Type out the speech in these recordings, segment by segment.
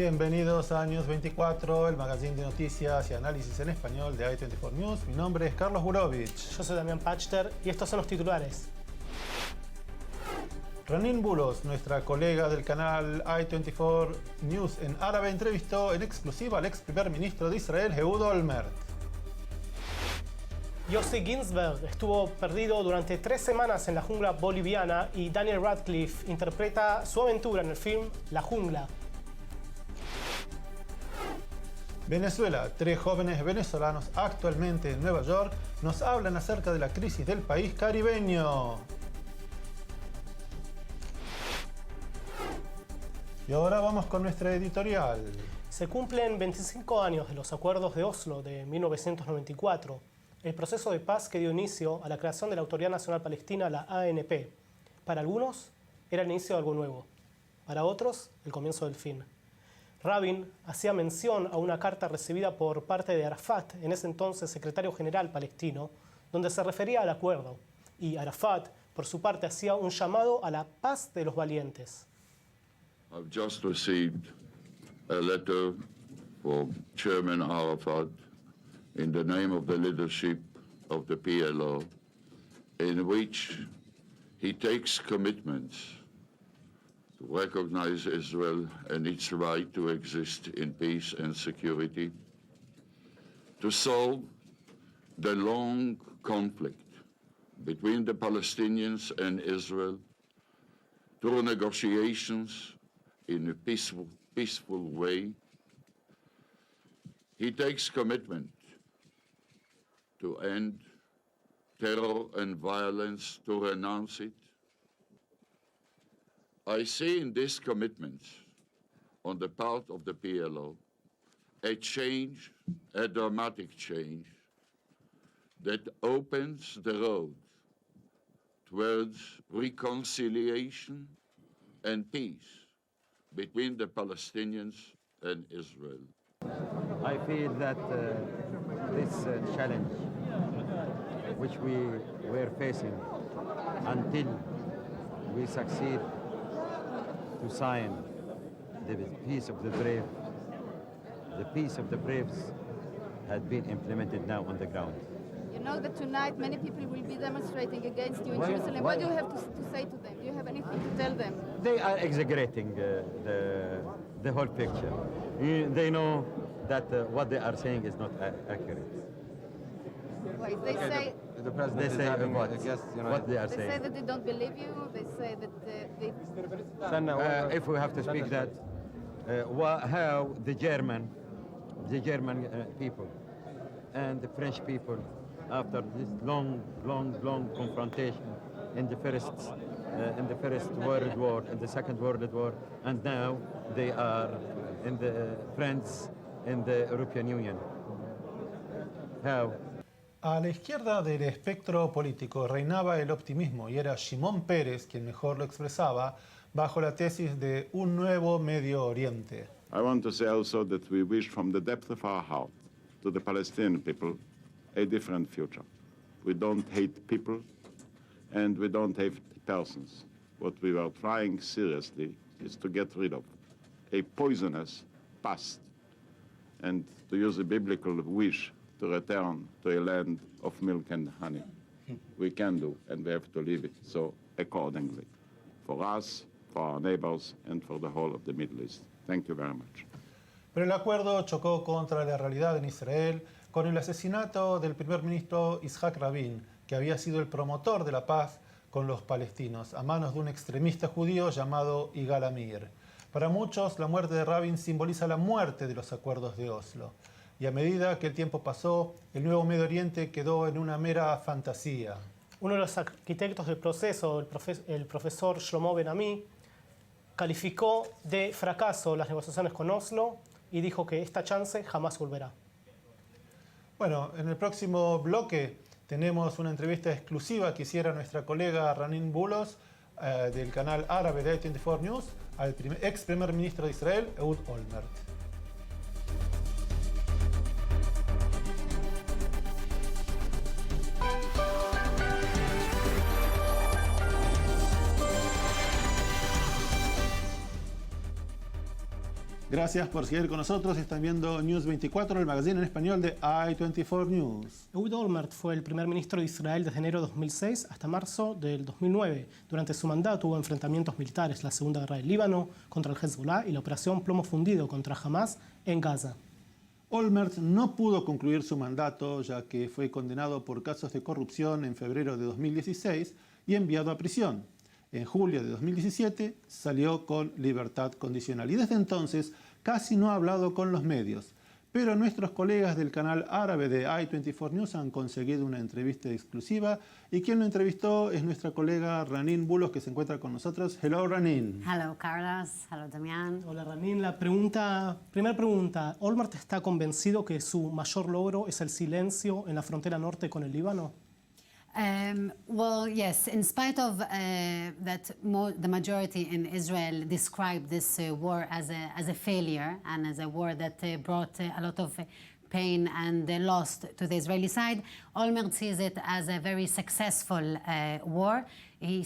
Bienvenidos a News 24, el magazine de noticias y análisis en español de i24 News. Mi nombre es Carlos Burovich. Yo soy Damián Pachter y estos son los titulares. Ranin Bulos, nuestra colega del canal i24 News en árabe, entrevistó en exclusiva al ex primer ministro de Israel, Ehud Olmert. Yossi Ginsberg estuvo perdido durante 3 semanas en la jungla boliviana y Daniel Radcliffe interpreta su aventura en el film La Jungla. Venezuela, 3 jóvenes venezolanos actualmente en Nueva York nos hablan acerca de la crisis del país caribeño. Y ahora vamos con nuestra editorial. Se cumplen 25 años de los acuerdos de Oslo de 1994, el proceso de paz que dio inicio a la creación de la Autoridad Nacional Palestina, la ANP. Para algunos era el inicio de algo nuevo, para otros el comienzo del fin. Rabin hacía mención a una carta recibida por parte de Arafat, en ese entonces secretario general palestino, donde se refería al acuerdo, y Arafat, por su parte, hacía un llamado a la paz de los valientes. I've just received a letter from Chairman Arafat in the name of the leadership of the PLO, in which he takes commitments to recognize Israel and its right to exist in peace and security, to solve the long conflict between the Palestinians and Israel through negotiations in a peaceful way. He takes commitment to end terror and violence, to renounce it. I see in this commitment on the part of the PLO a change, a dramatic change, that opens the road towards reconciliation and peace between the Palestinians and Israel. I feel that this challenge which we were facing until we succeed to sign the peace of the brave, the peace of the braves had been implemented now on the ground. You know that tonight many people will be demonstrating against you in Jerusalem. What do you have to say to them? Do you have anything to tell them? They are exaggerating the whole picture. They know that what they are saying is not accurate. Wait, they say The president They is say having what? a guest, What they are they say saying. that they don't believe you. They say that they If we have to speak that, how the German people and the French people, after this long confrontation in the first World War, in the Second World War, and now they are in the friends in the European Union. How? A la izquierda del espectro político reinaba el optimismo y era Shimon Peres quien mejor lo expresaba bajo la tesis de un nuevo Medio Oriente. I want to say also that we wish from the depth of our heart to the Palestinian people a different future. We don't hate people and we don't hate persons. What we are trying seriously is to get rid of a poisonous past and to use a biblical wish to return to a land of milk and honey. We can do, and we have to live it so accordingly, for us, for our neighbors, and for the whole of the Middle East. Thank you very much. Pero el acuerdo chocó contra la realidad en Israel con el asesinato del primer ministro Yitzhak Rabin, que había sido el promotor de la paz con los palestinos, a manos de un extremista judío llamado Yigal Amir. Para muchos, la muerte de Rabin simboliza la muerte de los acuerdos de Oslo. Y a medida que el tiempo pasó, el nuevo Medio Oriente quedó en una mera fantasía. Uno de los arquitectos del proceso, el profesor Shlomo Ben-Ami, calificó de fracaso las negociaciones con Oslo y dijo que esta chance jamás volverá. Bueno, en el próximo bloque tenemos una entrevista exclusiva que hiciera nuestra colega Ranin Bulos del canal árabe de i24 News al ex primer ministro de Israel, Ehud Olmert. Gracias por seguir con nosotros. Están viendo News 24, el magazine en español de I-24 News. Ehud Olmert fue el primer ministro de Israel desde enero de 2006 hasta marzo del 2009. Durante su mandato hubo enfrentamientos militares, la Segunda Guerra del Líbano contra el Hezbollah y la operación Plomo Fundido contra Hamas en Gaza. Olmert no pudo concluir su mandato ya que fue condenado por casos de corrupción en febrero de 2016 y enviado a prisión. En julio de 2017 salió con libertad condicional y desde entonces casi no ha hablado con los medios. Pero nuestros colegas del canal árabe de I-24 News han conseguido una entrevista exclusiva y quien lo entrevistó es nuestra colega Ranin Bulos, que se encuentra con nosotros. Hello, Ranin. Hello, Carlos. Hello, Damián. Hola, Ranin. Primera pregunta. ¿Olmert está convencido que su mayor logro es el silencio en la frontera norte con el Líbano? Well, yes, in spite of that the majority in Israel described this war as a failure and as a war that brought a lot of pain and loss to the Israeli side, Olmert sees it as a very successful war. He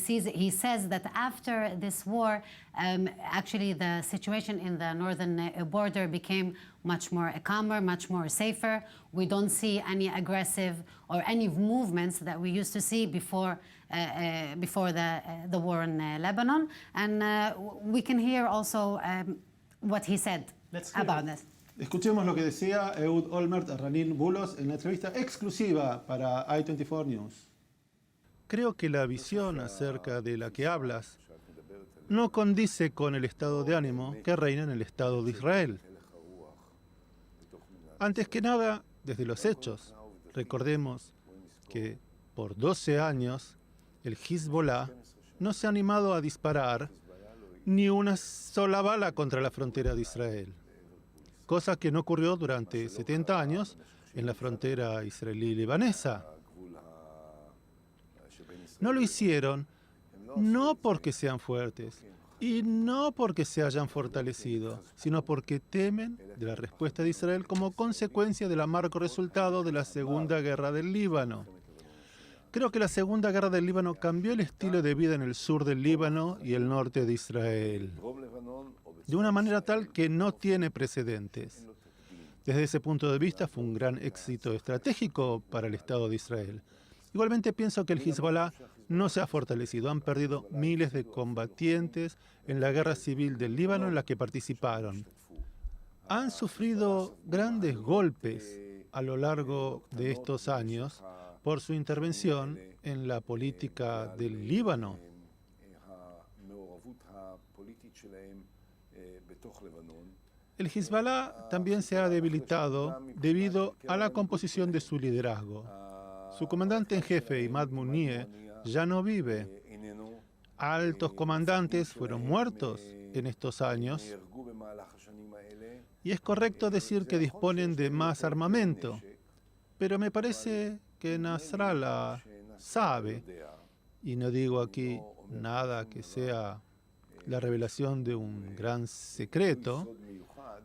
says that after this war, actually the situation in the northern border became much more calmer, much more safer. We don't see any aggressive or any movements that we used to see before the war in Lebanon. And we can hear also what he said about this. Escuchemos lo que decía Ehud Olmert a Ranin Bulos en la entrevista exclusiva para I-24 News. Creo que la visión acerca de la que hablas no condice con el estado de ánimo que reina en el Estado de Israel. Antes que nada, desde los hechos, recordemos que por 12 años el Hezbollah no se ha animado a disparar ni una sola bala contra la frontera de Israel, cosa que no ocurrió durante 70 años en la frontera israelí-libanesa. No lo hicieron no porque sean fuertes y no porque se hayan fortalecido, sino porque temen de la respuesta de Israel como consecuencia del amargo resultado de la Segunda Guerra del Líbano. Creo que la Segunda Guerra del Líbano cambió el estilo de vida en el sur del Líbano y el norte de Israel, de una manera tal que no tiene precedentes. Desde ese punto de vista fue un gran éxito estratégico para el Estado de Israel. Igualmente pienso que el Hezbollah no se ha fortalecido. Han perdido miles de combatientes en la guerra civil del Líbano en la que participaron. Han sufrido grandes golpes a lo largo de estos años por su intervención en la política del Líbano. El Hezbollah también se ha debilitado debido a la composición de su liderazgo. Su comandante en jefe, Imad Muniyeh, ya no vive. Altos comandantes fueron muertos en estos años. Y es correcto decir que disponen de más armamento. Pero me parece que Nasrallah sabe, y no digo aquí nada que sea la revelación de un gran secreto,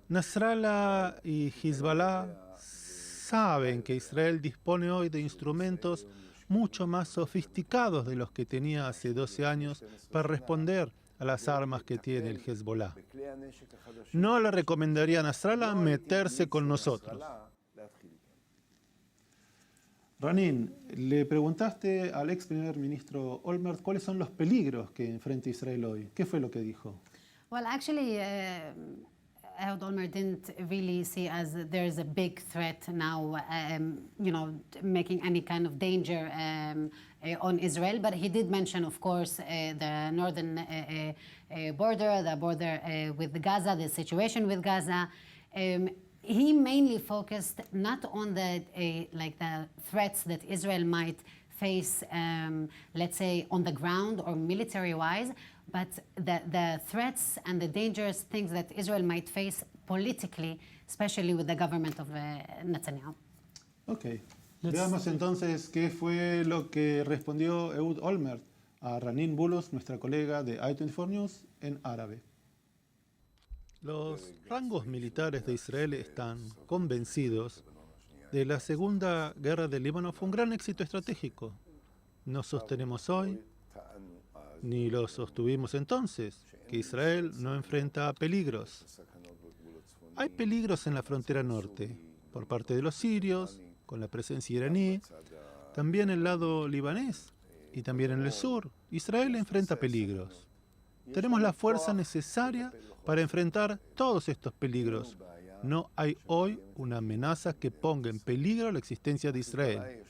Nasrallah y Hezbollah saben que Israel dispone hoy de instrumentos mucho más sofisticados de los que tenía hace 12 años para responder a las armas que tiene el Hezbollah. No le recomendaría a Nasrallah meterse con nosotros. Ranin, le preguntaste al ex primer ministro Olmert cuáles son los peligros que enfrenta Israel hoy. ¿Qué fue lo que dijo? Well, actually, Ehud Olmert didn't really see as there's a big threat now, making any kind of danger on Israel. But he did mention, of course, the northern border, the border with Gaza, the situation with Gaza. He mainly focused not on the threats that Israel might face, let's say, on the ground or military-wise, but the threats and the dangerous things that Israel might face politically, especially with the government of Netanyahu. Ok. Veamos entonces qué fue lo que respondió Ehud Olmert a Ranin Bulos, nuestra colega de I-24 News, en árabe. Los rangos militares de Israel están convencidos de la Segunda Guerra del Líbano fue un gran éxito estratégico. No sostenemos hoy, ni lo sostuvimos entonces, que Israel no enfrenta peligros. Hay peligros en la frontera norte, por parte de los sirios, con la presencia iraní, también el lado libanés y también en el sur. Israel enfrenta peligros. Tenemos la fuerza necesaria para enfrentar todos estos peligros. No hay hoy una amenaza que ponga en peligro la existencia de Israel.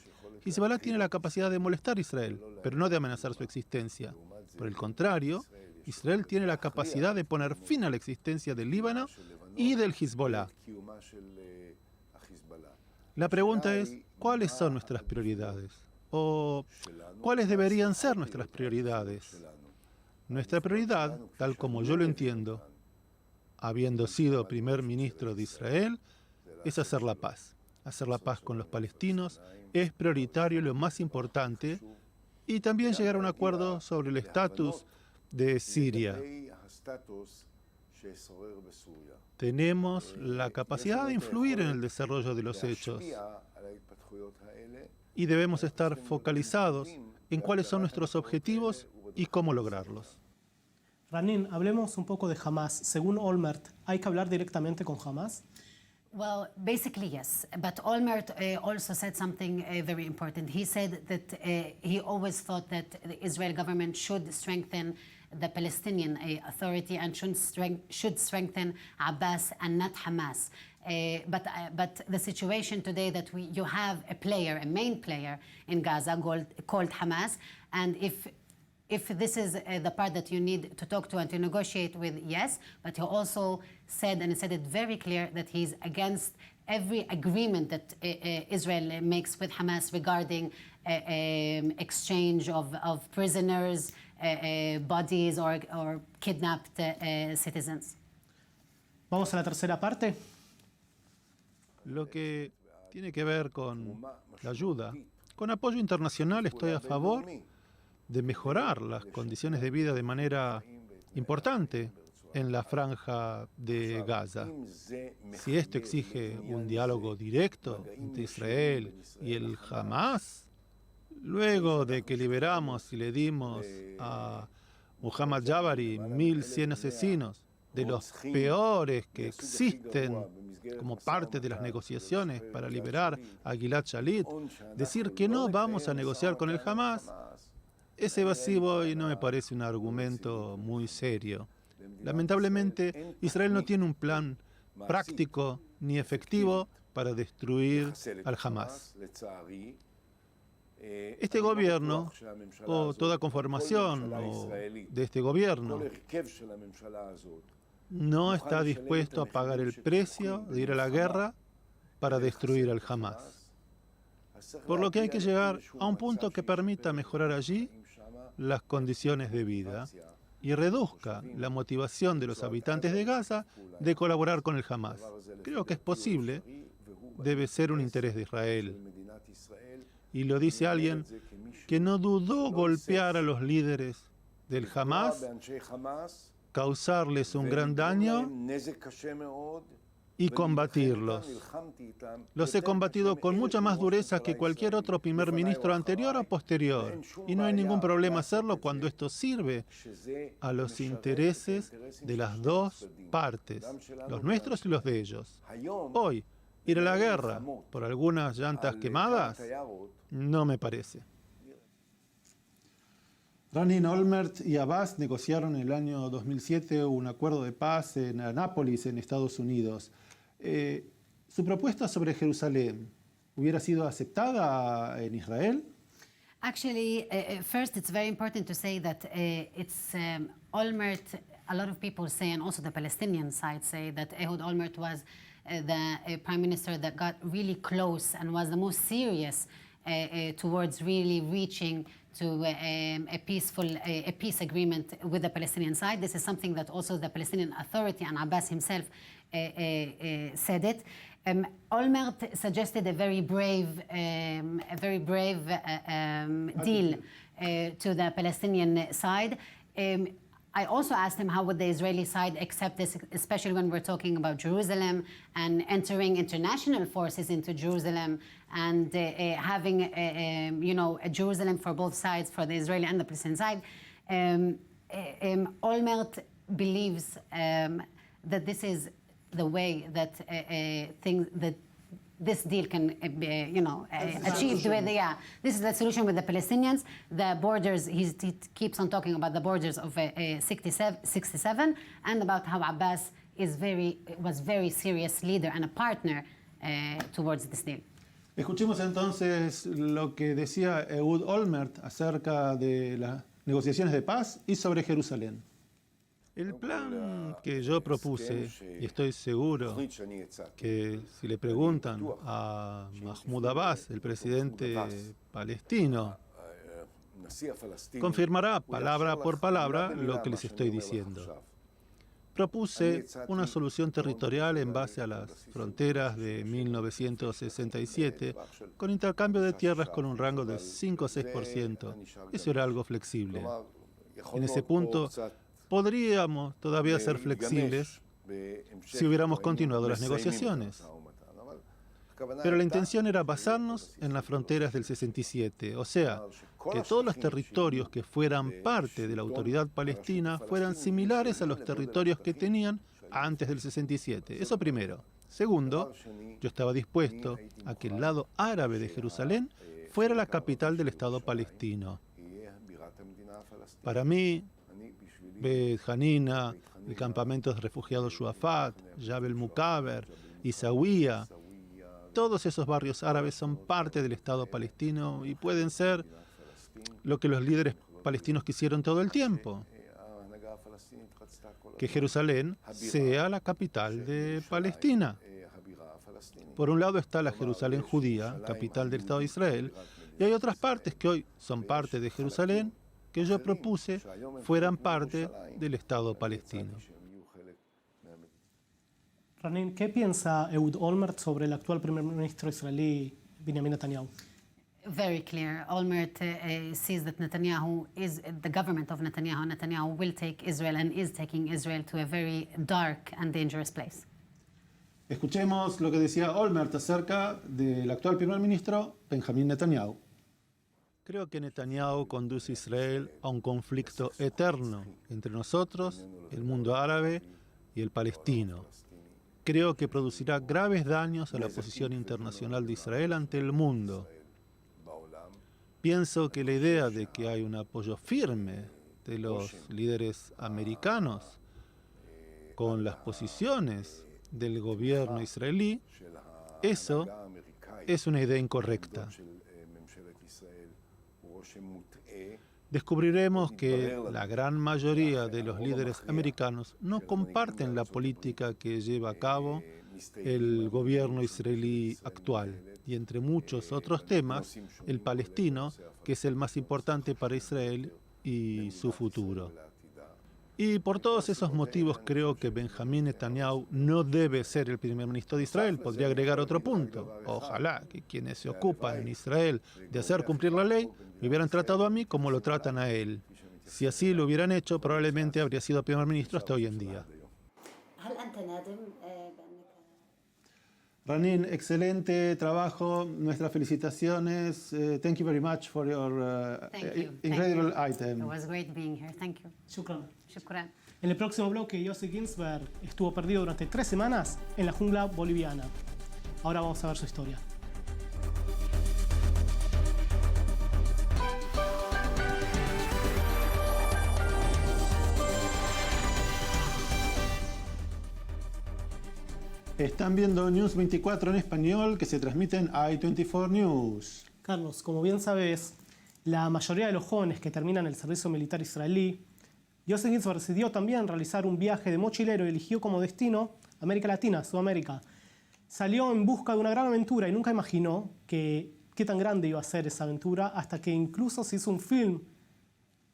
Hezbollah tiene la capacidad de molestar a Israel, pero no de amenazar su existencia. Por el contrario, Israel tiene la capacidad de poner fin a la existencia del Líbano y del Hezbollah. La pregunta es, ¿cuáles son nuestras prioridades? ¿O cuáles deberían ser nuestras prioridades? Nuestra prioridad, tal como yo lo entiendo, habiendo sido primer ministro de Israel, es hacer la paz. Hacer la paz con los palestinos es prioritario, lo más importante, y también llegar a un acuerdo sobre el estatus de Siria. Tenemos la capacidad de influir en el desarrollo de los hechos y debemos estar focalizados en cuáles son nuestros objetivos y cómo lograrlos. Ranin, hablemos un poco de Hamas. Según Olmert, ¿hay que hablar directamente con Hamas? Well, basically, yes. But Olmert also said something very important. He said that he always thought that the Israel government should strengthen the Palestinian Authority and should strengthen Abbas and not Hamas. But the situation today that you have a main player in Gaza called Hamas, and if this is the part that you need to talk to and to negotiate with, yes, but he also said, and he said it very clear, that he's against every agreement that Israel makes with Hamas regarding exchange of prisoners, bodies, or kidnapped citizens. Vamos a la tercera parte. Lo que tiene que ver con la ayuda, con apoyo internacional estoy a favor de mejorar las condiciones de vida de manera importante en la franja de Gaza. Si esto exige un diálogo directo entre Israel y el Hamas, luego de que liberamos y le dimos a Muhammad Jabari 1.100 asesinos, de los peores que existen como parte de las negociaciones para liberar a Gilad Shalit, decir que no vamos a negociar con el Hamas es evasivo y no me parece un argumento muy serio. Lamentablemente, Israel no tiene un plan práctico ni efectivo para destruir al Hamas. Este gobierno, o toda conformación de este gobierno, no está dispuesto a pagar el precio de ir a la guerra para destruir al Hamas. Por lo que hay que llegar a un punto que permita mejorar allí las condiciones de vida y reduzca la motivación de los habitantes de Gaza de colaborar con el Hamas. Creo que es posible, debe ser un interés de Israel. Y lo dice alguien que no dudó golpear a los líderes del Hamas, causarles un gran daño y combatirlos. Los he combatido con mucha más dureza que cualquier otro primer ministro anterior o posterior. Y no hay ningún problema hacerlo cuando esto sirve a los intereses de las dos partes, los nuestros y los de ellos. Hoy, ir a la guerra por algunas llantas quemadas, no me parece. Ranin, Olmert y Abbas negociaron en el año 2007 un acuerdo de paz en Anápolis, en Estados Unidos. ¿Su propuesta sobre Jerusalén hubiera sido aceptada en Israel? Actually, first, it's very important to say that it's Olmert. A lot of people say, and also the Palestinian side say, that Ehud Olmert was the prime minister that got really close and was the most serious towards really reaching to a peace agreement with the Palestinian side. This is something that also the Palestinian Authority and Abbas himself said it. Olmert suggested a very brave deal to the Palestinian side. I also asked him how would the Israeli side accept this, especially when we're talking about Jerusalem and entering international forces into Jerusalem and having a Jerusalem for both sides, for the Israeli and the Palestinian side. Olmert believes that this is the way that this deal can be, achieved with this is the solution with the Palestinians. The borders, he keeps on talking about the borders of 67 and about how Abbas was very serious leader and a partner towards this deal. Escuchemos entonces lo que decía Ehud Olmert acerca de las negociaciones de paz y sobre Jerusalén. El plan que yo propuse, y estoy seguro que si le preguntan a Mahmoud Abbas, el presidente palestino, confirmará palabra por palabra lo que les estoy diciendo. Propuse una solución territorial en base a las fronteras de 1967, con intercambio de tierras con un rango de 5 o 6%. Eso era algo flexible. En ese punto, podríamos todavía ser flexibles si hubiéramos continuado las negociaciones. Pero la intención era basarnos en las fronteras del 67, o sea, que todos los territorios que fueran parte de la autoridad palestina fueran similares a los territorios que tenían antes del 67. Eso primero. Segundo, yo estaba dispuesto a que el lado árabe de Jerusalén fuera la capital del Estado palestino. Para mí, Bet Hanina, el campamento de refugiados Shuafat, Jabal Mukaber, Isawiya, todos esos barrios árabes son parte del Estado palestino y pueden ser lo que los líderes palestinos quisieron todo el tiempo, que Jerusalén sea la capital de Palestina. Por un lado está la Jerusalén judía, capital del Estado de Israel, y hay otras partes que hoy son parte de Jerusalén que yo propuse fueran parte del Estado palestino. Ranin, ¿qué piensa Ehud Olmert sobre el actual primer ministro israelí Benjamin Netanyahu? Very clear. Olmert sees that Netanyahu is the government of Netanyahu. Netanyahu will take Israel and is taking Israel to a very dark and dangerous place. Escuchemos lo que decía Olmert acerca del actual primer ministro Benjamin Netanyahu. Creo que Netanyahu conduce a Israel a un conflicto eterno entre nosotros, el mundo árabe y el palestino. Creo que producirá graves daños a la posición internacional de Israel ante el mundo. Pienso que la idea de que hay un apoyo firme de los líderes americanos con las posiciones del gobierno israelí, eso es una idea incorrecta. Descubriremos que la gran mayoría de los líderes americanos no comparten la política que lleva a cabo el gobierno israelí actual y entre muchos otros temas, el palestino, que es el más importante para Israel y su futuro. Y por todos esos motivos creo que Benjamin Netanyahu no debe ser el primer ministro de Israel. Podría agregar otro punto. Ojalá que quienes se ocupan en Israel de hacer cumplir la ley me hubieran tratado a mí como lo tratan a él. Si así lo hubieran hecho, probablemente habría sido primer ministro hasta hoy en día. Ranin, excelente trabajo. Nuestras felicitaciones. Thank you very much for your incredible item. It was great being here. Thank you. Shukran. Shukran. En el próximo bloque, Yossi Ginsberg estuvo perdido durante 3 semanas en la jungla boliviana. Ahora vamos a ver su historia. Están viendo News 24 en español que se transmite en i24 News. Carlos, como bien sabes, la mayoría de los jóvenes que terminan el servicio militar israelí, Yossi Ginsberg decidió también realizar un viaje de mochilero y eligió como destino América Latina, Sudamérica. Salió en busca de una gran aventura y nunca imaginó qué tan grande iba a ser esa aventura hasta que incluso se hizo un film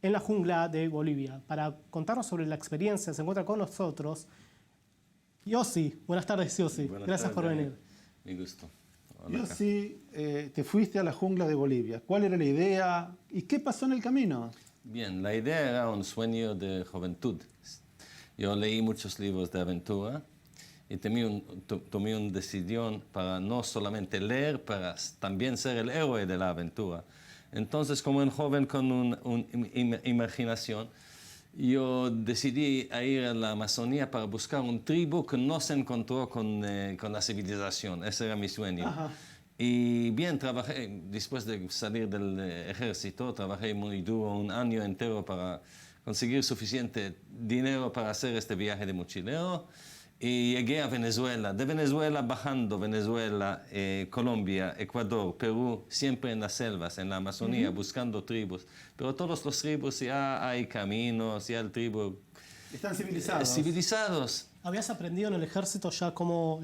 en la jungla de Bolivia. Para contarnos sobre la experiencia se encuentra con nosotros Yossi. Buenas tardes, Yossi. Gracias por venir. Mi gusto. Yossi, te fuiste a la jungla de Bolivia. ¿Cuál era la idea y qué pasó en el camino? Bien, la idea era un sueño de juventud. Yo leí muchos libros de aventura y tomé una decisión para no solamente leer, para también ser el héroe de la aventura. Entonces, como un joven con una imaginación, yo decidí ir a la Amazonía para buscar un tribu que no se encontró con la civilización. Ese era mi sueño. Ajá. Y bien, trabajé, después de salir del ejército, trabajé muy duro, un año entero para conseguir suficiente dinero para hacer este viaje de mochilero. Y llegué a Venezuela. De Venezuela bajando, Venezuela, Colombia, Ecuador, Perú, siempre en las selvas, en la Amazonía, buscando tribus. Pero todos los tribus ya hay caminos, ya el tribu... Están civilizados. Civilizados. ¿Habías aprendido en el ejército ya cómo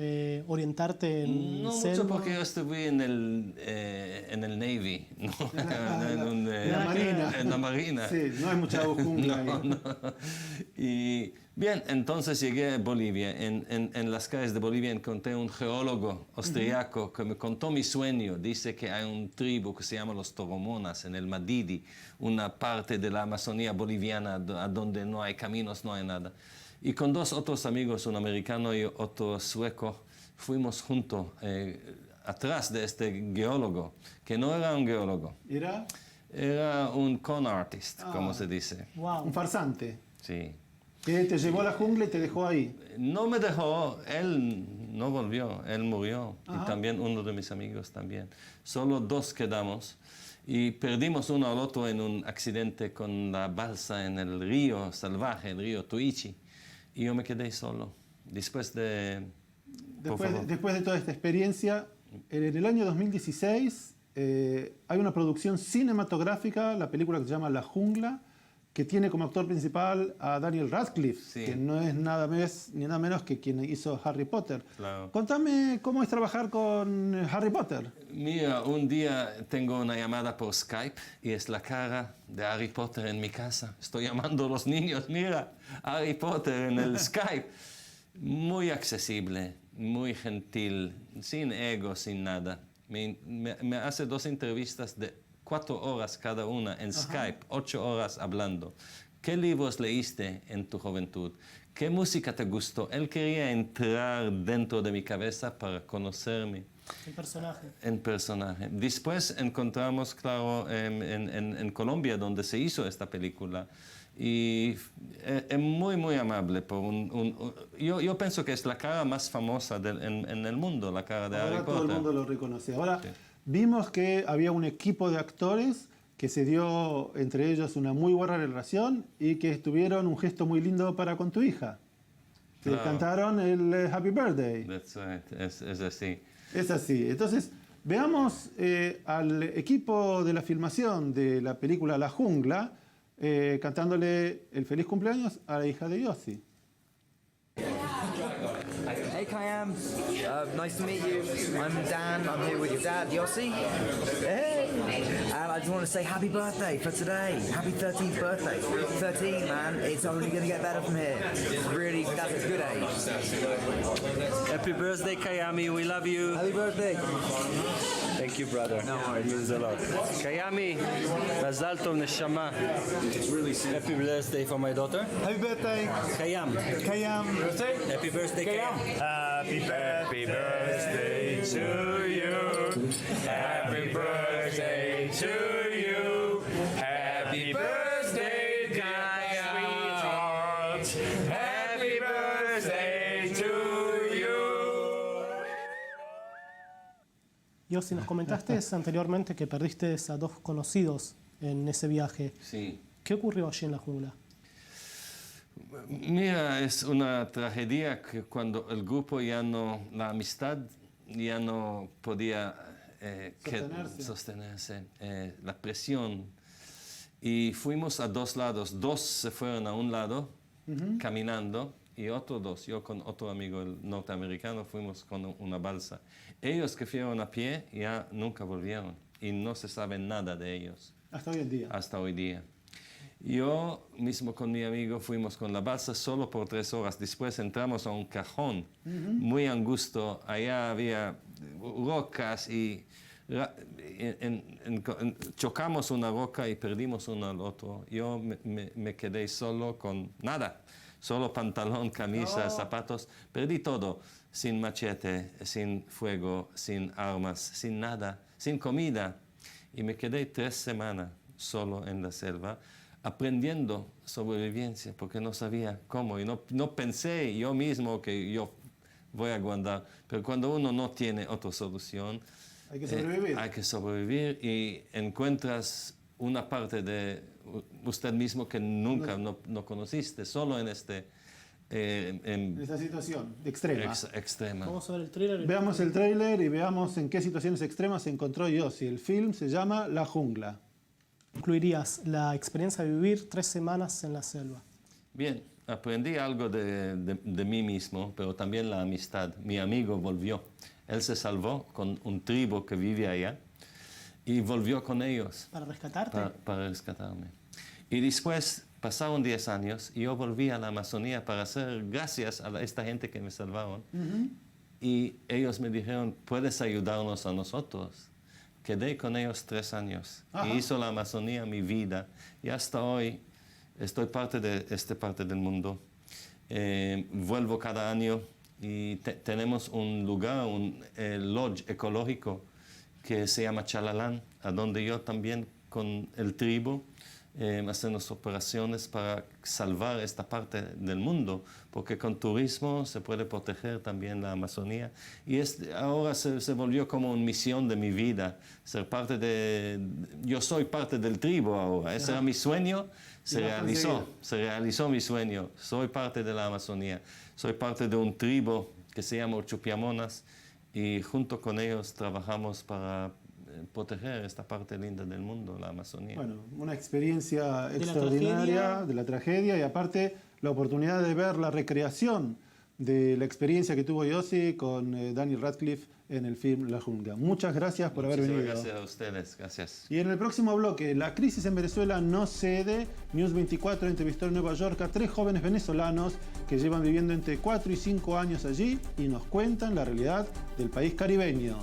orientarte en No selva? mucho porque yo estuve en el Navy, ¿no? La Marina. En la Marina. Sí, no hay mucha jungla ahí. No. Y bien, entonces llegué a Bolivia. En las calles de Bolivia encontré un geólogo austriaco que me contó mi sueño. Dice que hay un tribu que se llama los Toromonas en el Madidi, una parte de la Amazonía boliviana donde no hay caminos, no hay nada. Y con dos otros amigos, un americano y otro sueco, fuimos juntos atrás de este geólogo, que no era un geólogo. ¿Era? Era un con artist, como se dice. Wow. Un farsante. Sí. Que te llevó a la jungla y te dejó ahí. No me dejó, él no volvió, él murió. Ajá. Y también uno de mis amigos también. Solo dos quedamos. Y perdimos uno al otro en un accidente con la balsa en el río salvaje, el río Tuichi. Y yo me quedé solo. Después de... Después de toda esta experiencia, en el año 2016 hay una producción cinematográfica, la película que se llama La Jungla, que tiene como actor principal a Daniel Radcliffe, Sí. que no es nada más ni nada menos que quien hizo Harry Potter. Claro. Contame cómo es trabajar con Harry Potter. Mira, un día tengo una llamada por Skype y es la cara de Harry Potter en mi casa. Estoy llamando a los niños, mira, Harry Potter en el Skype. Muy accesible, muy gentil, sin ego, sin nada. Me hace 2 entrevistas de 4 horas cada una en Skype, 8 horas hablando. ¿Qué libros leíste en tu juventud? ¿Qué música te gustó? Él quería entrar dentro de mi cabeza para conocerme. El personaje. En personaje. Después encontramos, claro, en Colombia, donde se hizo esta película. Y es muy, muy amable. Yo pienso que es la cara más famosa en el mundo, la cara de Harry Ahora Potter. todo el mundo lo reconoce. Ahora, Sí. vimos que había un equipo de actores que se dio entre ellos una muy buena relación y que tuvieron un gesto muy lindo para con tu hija. Te Claro. cantaron el Happy Birthday. That's right. Es así. Es así. Entonces, veamos al equipo de la filmación de la película La Jungla cantándole el feliz cumpleaños a la hija de Yossi. Hey Kayam, nice to meet you. I'm Dan, I'm here with your dad, Yossi. Hey! And I just want to say happy birthday for today. Happy 13th birthday. 13, man, it's only going to get better from here. Really, that's a good age. Happy birthday, Kayami. We love you. Happy birthday. Thank you, brother. No worries. It means a lot. Kayami, Mazal Tov Neshama. Happy birthday for my daughter. Happy birthday, Kayam. Kayam. Happy birthday, Kayam. Happy birthday to you. Happy birthday to you. Happy birthday, dear sweetheart. Happy birthday to you. Yossi, nos comentaste anteriormente que perdiste a 2 conocidos en ese viaje. Sí. ¿Qué ocurrió allí en la jungla? Mira, es una tragedia que cuando el grupo ya no, la amistad ya no podía sostenerse, la presión. Y fuimos a 2 lados. 2 se fueron a un lado caminando y otros 2, yo con otro amigo el norteamericano, fuimos con una balsa. Ellos que fueron a pie ya nunca volvieron y no se sabe nada de ellos. Hasta hoy en día. Hasta hoy día. Yo mismo con mi amigo fuimos con la balsa solo por 3 horas. Después entramos a un cajón muy angosto. Allá había rocas y chocamos una roca y perdimos uno al otro. Yo me quedé solo con nada. Solo pantalón, camisa, zapatos. Perdí todo. Sin machete, sin fuego, sin armas, sin nada, sin comida. Y me quedé 3 semanas solo en la selva, aprendiendo sobrevivencia, porque no sabía cómo, y no pensé yo mismo que yo voy a aguantar, pero cuando uno no tiene otra solución, Hay que sobrevivir. hay que sobrevivir y encuentras una parte de usted mismo que nunca no conociste, solo en En esta situación extrema. extrema. Vamos a ver el tráiler. Veamos el tráiler y veamos en qué situaciones extremas se encontró Yossi. El film se llama La Jungla. Incluirías la experiencia de vivir 3 semanas en la selva. Bien, aprendí algo de mí mismo, pero también la amistad. Mi amigo volvió. Él se salvó con un tribu que vive allá y volvió con ellos. ¿Para rescatarte? Para rescatarme. Y después pasaron 10 años y yo volví a la Amazonía para hacer gracias a esta gente que me salvaron. Y ellos me dijeron, ¿puedes ayudarnos a nosotros? Quedé con ellos 3 años. Y hizo la Amazonía mi vida. Y hasta hoy estoy parte de esta parte del mundo. Vuelvo cada año y tenemos un lugar, un lodge ecológico que se llama Chalalán, a donde yo también con el tribu hacemos operaciones para salvar esta parte del mundo, porque con turismo se puede proteger también la Amazonía. Y ahora se volvió como una misión de mi vida, ser parte yo soy parte del tribu ahora. Ese era mi sueño, se realizó mi sueño. Soy parte de la Amazonía, soy parte de un tribu que se llama Chupiamonas y junto con ellos trabajamos para proteger esta parte linda del mundo, la Amazonía. Bueno, una experiencia extraordinaria de la tragedia y aparte la oportunidad de ver la recreación de la experiencia que tuvo Yossi con Daniel Radcliffe en el film La Jungla. Muchas gracias por haber venido. Gracias a ustedes, gracias. Y en el próximo bloque, la crisis en Venezuela no cede. News 24 entrevistó en Nueva York a 3 jóvenes venezolanos que llevan viviendo entre 4 y 5 años allí y nos cuentan la realidad del país caribeño.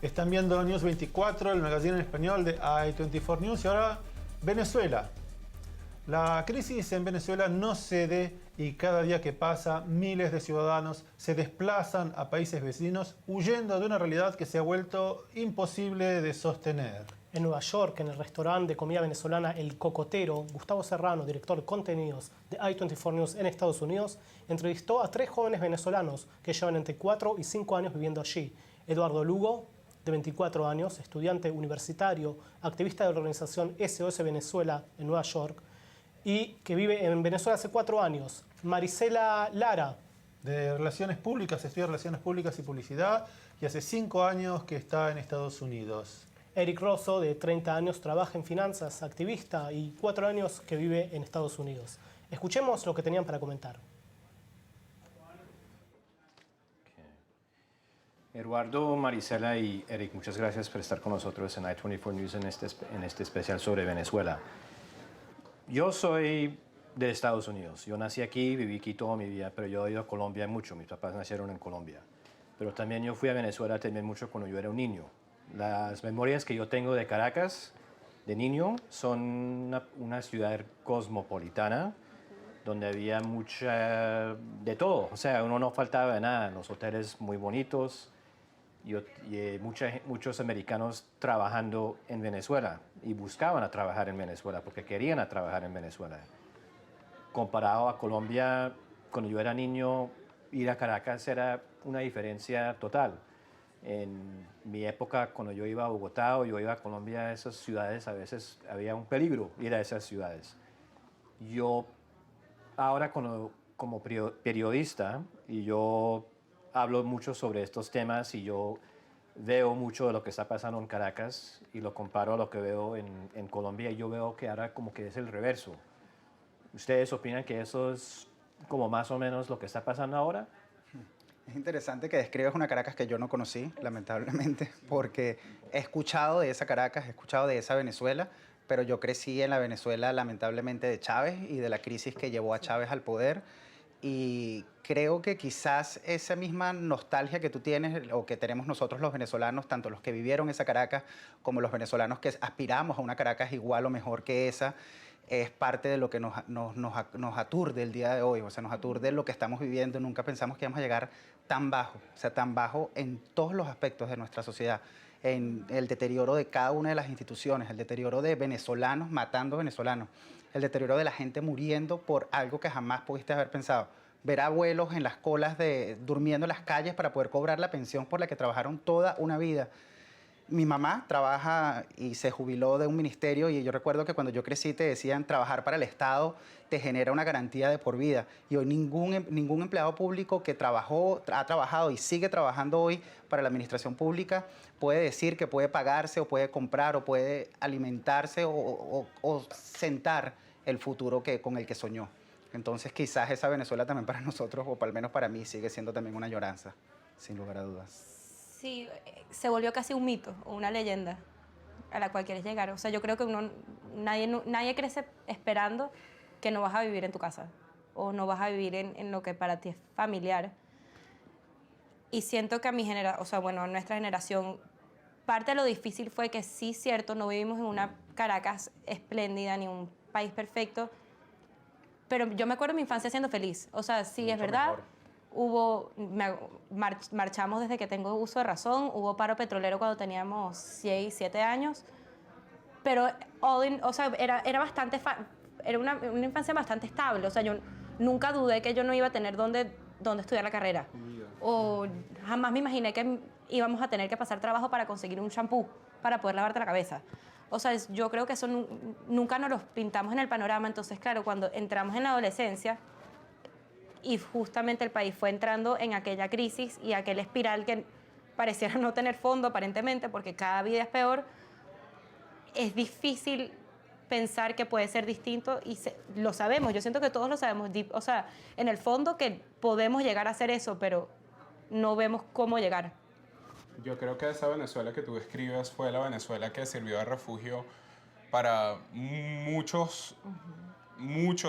Están viendo News 24, el magazine en español de i24 News. Y ahora, Venezuela. La crisis en Venezuela no cede y cada día que pasa, miles de ciudadanos se desplazan a países vecinos huyendo de una realidad que se ha vuelto imposible de sostener. En Nueva York, en el restaurante de comida venezolana El Cocotero, Gustavo Serrano, director de contenidos de i24 News en Estados Unidos, entrevistó a 3 jóvenes venezolanos que llevan entre 4 y 5 años viviendo allí. Eduardo Lugo, de 24 años, estudiante universitario, activista de la organización SOS Venezuela en Nueva York, y que vive en Venezuela hace 4 años. Marisela Lara, de Relaciones Públicas, estudia Relaciones Públicas y Publicidad y hace 5 años que está en Estados Unidos. Eric Rosso, de 30 años, trabaja en finanzas, activista, y 4 años que vive en Estados Unidos. Escuchemos lo que tenían para comentar. Eduardo, Marisela y Eric, muchas gracias por estar con nosotros en i24 News en este especial sobre Venezuela. Yo soy de Estados Unidos. Yo nací aquí, viví aquí toda mi vida, pero yo he ido a Colombia mucho. Mis papás nacieron en Colombia. Pero también yo fui a Venezuela también mucho cuando yo era un niño. Las memorias que yo tengo de Caracas de niño son una ciudad cosmopolitana, donde había de todo. O sea, uno no faltaba de nada. Los hoteles muy bonitos. Y muchos americanos trabajando en Venezuela y buscaban a trabajar en Venezuela porque querían a trabajar en Venezuela. Comparado a Colombia, cuando yo era niño, ir a Caracas era una diferencia total. En mi época, cuando yo iba a Bogotá o yo iba a Colombia, esas ciudades a veces había un peligro ir a esas ciudades. Yo ahora como periodista, y yo hablo mucho sobre estos temas y yo veo mucho de lo que está pasando en Caracas y lo comparo a lo que veo en Colombia, y yo veo que ahora como que es el reverso. ¿Ustedes opinan que eso es como más o menos lo que está pasando ahora? Es interesante que describas una Caracas que yo no conocí, lamentablemente, porque he escuchado de esa Caracas, he escuchado de esa Venezuela, pero yo crecí en la Venezuela, lamentablemente, de Chávez y de la crisis que llevó a Chávez al poder. Y creo que quizás esa misma nostalgia que tú tienes o que tenemos nosotros los venezolanos, tanto los que vivieron esa Caracas como los venezolanos que aspiramos a una Caracas igual o mejor que esa, es parte de lo que nos aturde el día de hoy, o sea, nos aturde lo que estamos viviendo. Nunca pensamos que íbamos a llegar tan bajo, o sea, tan bajo en todos los aspectos de nuestra sociedad, en el deterioro de cada una de las instituciones, el deterioro de venezolanos matando venezolanos, el deterioro de la gente muriendo por algo que jamás pudiste haber pensado. Ver abuelos en las colas durmiendo en las calles para poder cobrar la pensión por la que trabajaron toda una vida. Mi mamá trabaja y se jubiló de un ministerio y yo recuerdo que cuando yo crecí te decían trabajar para el Estado te genera una garantía de por vida. Y hoy ningún empleado público que ha trabajado y sigue trabajando hoy para la administración pública puede decir que puede pagarse o puede comprar o puede alimentarse o sentar el futuro con el que soñó. Entonces quizás esa Venezuela también para nosotros, o al menos para mí, sigue siendo también una añoranza, sin lugar a dudas. Sí, se volvió casi un mito o una leyenda a la cual quieres llegar. O sea, yo creo que nadie crece esperando que no vas a vivir en tu casa o no vas a vivir en lo que para ti es familiar. Y siento que a nuestra generación, parte de lo difícil fue que sí, cierto, no vivimos en una Caracas espléndida ni un país perfecto, pero yo me acuerdo de mi infancia siendo feliz. O sea, sí, es verdad. Marchamos desde que tengo uso de razón, hubo paro petrolero cuando teníamos 6, 7 años, pero era una infancia bastante estable. O sea, yo nunca dudé que yo no iba a tener dónde estudiar la carrera. O jamás me imaginé que íbamos a tener que pasar trabajo para conseguir un shampoo para poder lavarte la cabeza. O sea, yo creo que eso nunca nos lo pintamos en el panorama. Entonces, claro, cuando entramos en la adolescencia y justamente el país fue entrando en aquella crisis y aquel espiral que pareciera no tener fondo aparentemente porque cada vida es peor, es difícil pensar que puede ser distinto y lo sabemos. Yo siento que todos lo sabemos. O sea, en el fondo que podemos llegar a hacer eso, pero no vemos cómo llegar. Yo creo que esa Venezuela que tú describes fue la Venezuela que sirvió de refugio para muchos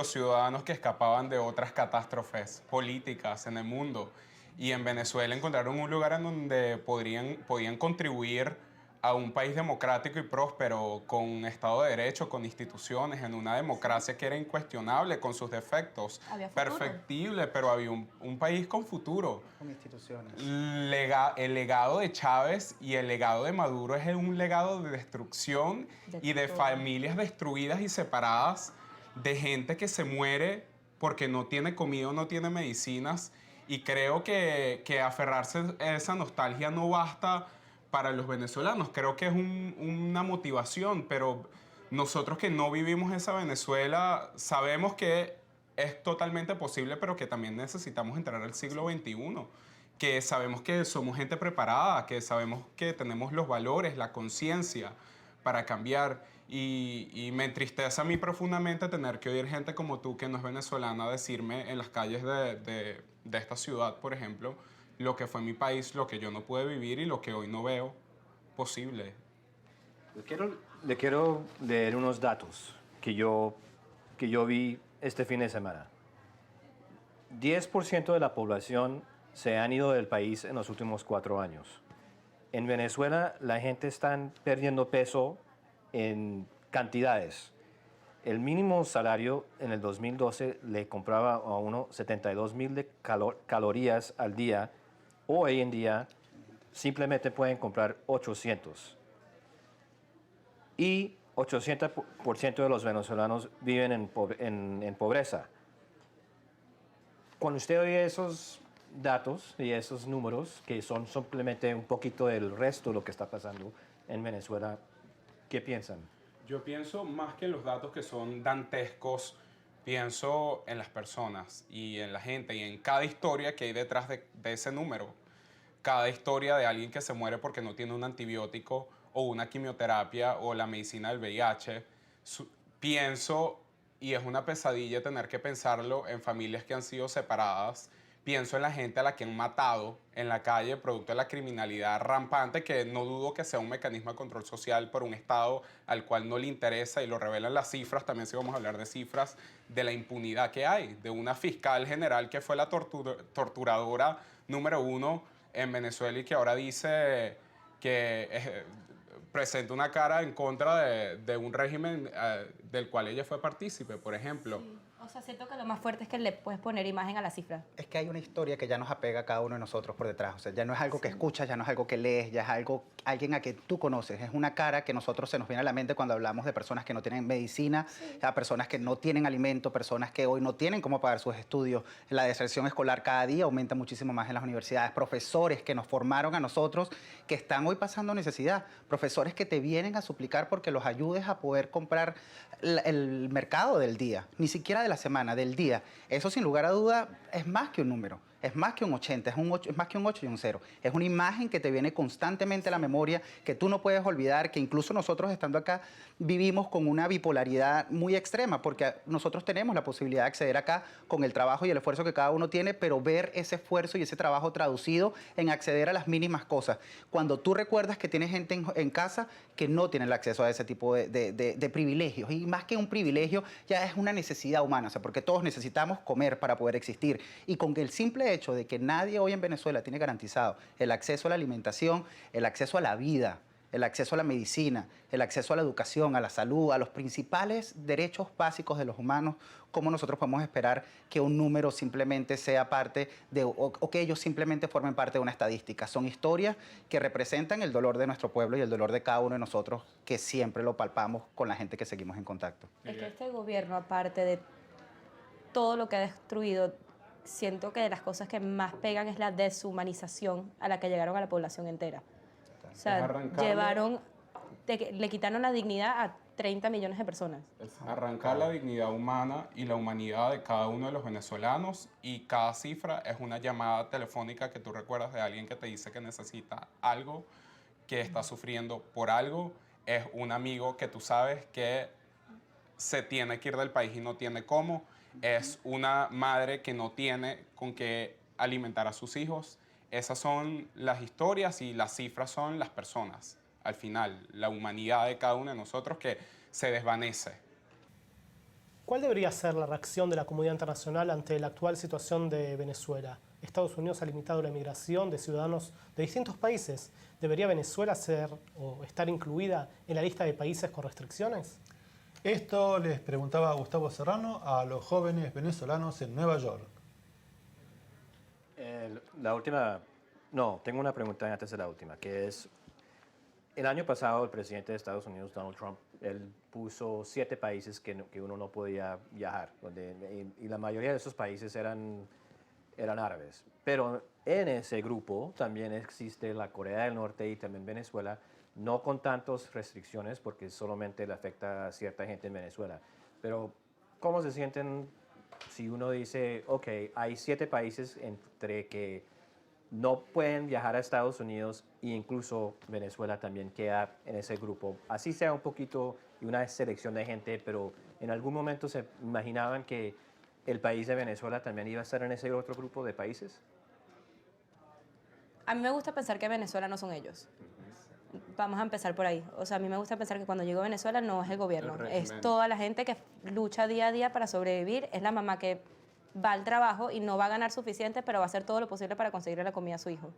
ciudadanos que escapaban de otras catástrofes políticas en el mundo. Y en Venezuela encontraron un lugar en donde podían contribuir a un país democrático y próspero, con un Estado de Derecho, con instituciones, en una democracia que era incuestionable, con sus defectos, perfectible, pero había un país con futuro. Con instituciones. El legado de Chávez y el legado de Maduro es un legado de destrucción y de familias destruidas y separadas, de gente que se muere porque no tiene comida, no tiene medicinas, y creo que aferrarse a esa nostalgia no basta para los venezolanos. Creo que es una motivación, pero nosotros que no vivimos esa Venezuela sabemos que es totalmente posible, pero que también necesitamos entrar al siglo XXI, que sabemos que somos gente preparada, que sabemos que tenemos los valores, la conciencia para cambiar. Y me entristece a mí profundamente tener que oír gente como tú, que no es venezolana, decirme en las calles de esta ciudad, por ejemplo, lo que fue mi país, lo que yo no pude vivir y lo que hoy no veo posible. Le quiero leer unos datos que yo vi este fin de semana. 10% de la población se han ido del país en los últimos 4 años. En Venezuela la gente está perdiendo peso en cantidades. El mínimo salario en el 2012 le compraba a uno 72,000 calorías al día. Hoy en día simplemente pueden comprar 800. Y 80% de los venezolanos viven en pobreza. Cuando usted oye esos datos y esos números, que son simplemente un poquito del resto de lo que está pasando en Venezuela, ¿qué piensan? Yo pienso más que en los datos que son dantescos, pienso en las personas y en la gente y en cada historia que hay detrás de ese número. Cada historia de alguien que se muere porque no tiene un antibiótico o una quimioterapia o la medicina del VIH. Pienso, y es una pesadilla tener que pensarlo, en familias que han sido separadas. Pienso en la gente a la que han matado en la calle producto de la criminalidad rampante, que no dudo que sea un mecanismo de control social por un Estado al cual no le interesa, y lo revelan las cifras, también si vamos a hablar de cifras, de la impunidad que hay, de una fiscal general que fue la torturadora número 1 en Venezuela y que ahora dice que presenta una cara en contra de un régimen del cual ella fue partícipe, por ejemplo. Sí. O sea, siento que lo más fuerte es que le puedes poner imagen a la cifra. Es que hay una historia que ya nos apega a cada uno de nosotros por detrás. O sea, ya no es algo que escuchas, ya no es algo que lees, ya es alguien a que tú conoces. Es una cara que nosotros se nos viene a la mente cuando hablamos de personas que no tienen medicina, a personas que no tienen alimento, personas que hoy no tienen cómo pagar sus estudios. La deserción escolar cada día aumenta muchísimo más en las universidades. Profesores que nos formaron a nosotros, que están hoy pasando necesidad. Profesores que te vienen a suplicar porque los ayudes a poder comprar el mercado del día, ni siquiera de la semana, del día. Eso sin lugar a duda es más que un número, es más que un 80, es más que un 8 y un 0. Es una imagen que te viene constantemente a la memoria, que tú no puedes olvidar, que incluso nosotros estando acá vivimos con una bipolaridad muy extrema, porque nosotros tenemos la posibilidad de acceder acá con el trabajo y el esfuerzo que cada uno tiene, pero ver ese esfuerzo y ese trabajo traducido en acceder a las mínimas cosas. Cuando tú recuerdas que tienes gente en casa que no tiene el acceso a ese tipo de privilegios, y más que un privilegio, ya es una necesidad humana, o sea, porque todos necesitamos comer para poder existir. Y con el simple hecho de que nadie hoy en Venezuela tiene garantizado el acceso a la alimentación, el acceso a la vida, el acceso a la medicina, el acceso a la educación, a la salud, a los principales derechos básicos de los humanos, ¿cómo nosotros podemos esperar que un número simplemente sea parte de, o que ellos simplemente formen parte de una estadística? Son historias que representan el dolor de nuestro pueblo y el dolor de cada uno de nosotros, que siempre lo palpamos con la gente que seguimos en contacto. Es que este gobierno, aparte de todo lo que ha destruido, siento que de las cosas que más pegan es la deshumanización a la que llegaron a la población entera. O sea, le quitaron la dignidad a 30 millones de personas. Arrancar la dignidad humana y la humanidad de cada uno de los venezolanos, y cada cifra es una llamada telefónica que tú recuerdas de alguien que te dice que necesita algo, que está sufriendo por algo. Es un amigo que tú sabes que se tiene que ir del país y no tiene cómo. Es una madre que no tiene con qué alimentar a sus hijos. Esas son las historias y las cifras son las personas. Al final, la humanidad de cada uno de nosotros que se desvanece. ¿Cuál debería ser la reacción de la comunidad internacional ante la actual situación de Venezuela? Estados Unidos ha limitado la inmigración de ciudadanos de distintos países. ¿Debería Venezuela ser o estar incluida en la lista de países con restricciones? Esto les preguntaba Gustavo Serrano a los jóvenes venezolanos en Nueva York. Tengo una pregunta antes de la última, que es, el año pasado el presidente de Estados Unidos, Donald Trump, él puso 7 países que uno no podía viajar, y la mayoría de esos países eran árabes. Pero en ese grupo también existe la Corea del Norte y también Venezuela, no con tantas restricciones porque solamente le afecta a cierta gente en Venezuela. Pero, ¿cómo se sienten si uno dice, ok, hay 7 países entre que no pueden viajar a Estados Unidos e incluso Venezuela también queda en ese grupo? Así sea un poquito y una selección de gente, pero en algún momento se imaginaban que el país de Venezuela también iba a estar en ese otro grupo de países. A mí me gusta pensar que Venezuela no son ellos. Vamos a empezar por ahí. O sea, a mí me gusta pensar que cuando llego a Venezuela no es el gobierno, es toda la gente que lucha día a día para sobrevivir, es la mamá que va al trabajo y no va a ganar suficiente, pero va a hacer todo lo posible para conseguirle la comida a su hijo.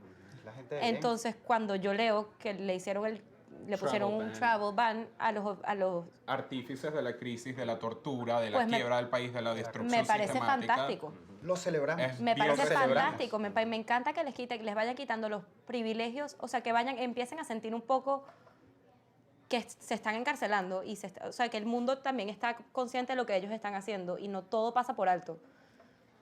Entonces, cuando yo leo que le pusieron un travel ban a los artífices de la crisis, de la tortura, de la Pues quiebra del país, de la destrucción me parece sistemática. fantástico. Lo celebramos. Me parece fantástico, me encanta que les vayan quitando los privilegios, o sea, que empiecen a sentir un poco que se están encarcelando, o sea, que el mundo también está consciente de lo que ellos están haciendo y no todo pasa por alto.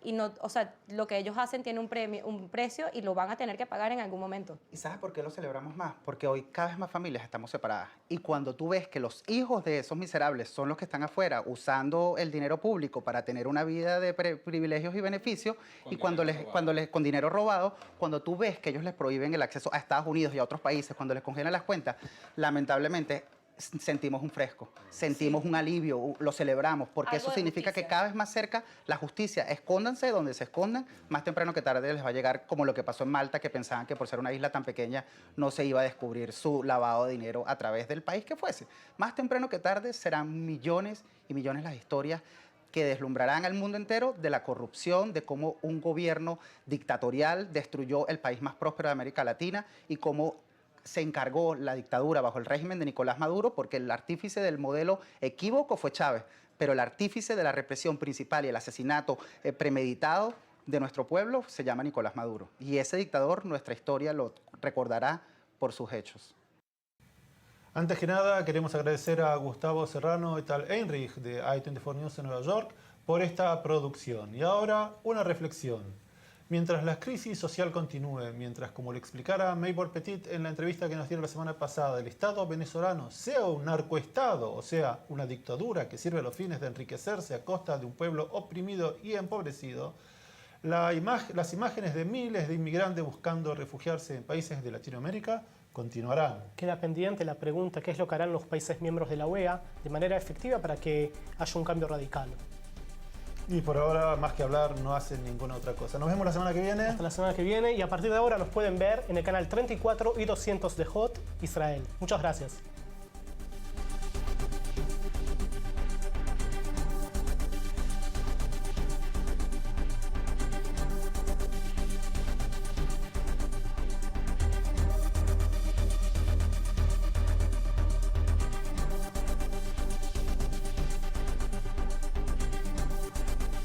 Y no, o sea, lo que ellos hacen tiene un precio y lo van a tener que pagar en algún momento. ¿Y sabes por qué lo celebramos más? Porque hoy cada vez más familias estamos separadas. Y cuando tú ves que los hijos de esos miserables son los que están afuera usando el dinero público para tener una vida de privilegios y beneficios, con dinero robado, cuando tú ves que ellos les prohíben el acceso a Estados Unidos y a otros países, cuando les congelan las cuentas, lamentablemente sentimos un fresco, sentimos un alivio, lo celebramos, porque eso significa que cada vez más cerca la justicia, escóndanse donde se escondan, más temprano que tarde les va a llegar, como lo que pasó en Malta, que pensaban que por ser una isla tan pequeña no se iba a descubrir su lavado de dinero a través del país que fuese. Más temprano que tarde serán millones y millones las historias que deslumbrarán al mundo entero de la corrupción, de cómo un gobierno dictatorial destruyó el país más próspero de América Latina y cómo se encargó la dictadura bajo el régimen de Nicolás Maduro, porque el artífice del modelo equívoco fue Chávez, pero el artífice de la represión principal y el asesinato premeditado de nuestro pueblo se llama Nicolás Maduro. Y ese dictador, nuestra historia lo recordará por sus hechos. Antes que nada, queremos agradecer a Gustavo Serrano y tal Heinrich de I-24 News en Nueva York por esta producción. Y ahora, una reflexión. Mientras la crisis social continúe, mientras, como le explicara Maybor Petit en la entrevista que nos dieron la semana pasada, el Estado venezolano sea un narcoestado, o sea, una dictadura que sirve a los fines de enriquecerse a costa de un pueblo oprimido y empobrecido, las imágenes de miles de inmigrantes buscando refugiarse en países de Latinoamérica continuarán. Queda pendiente la pregunta: ¿qué es lo que harán los países miembros de la OEA de manera efectiva para que haya un cambio radical? Y por ahora, más que hablar, no hacen ninguna otra cosa. Nos vemos la semana que viene. Hasta la semana que viene, y a partir de ahora nos pueden ver en el canal 34 y 200 de Hot Israel. Muchas gracias.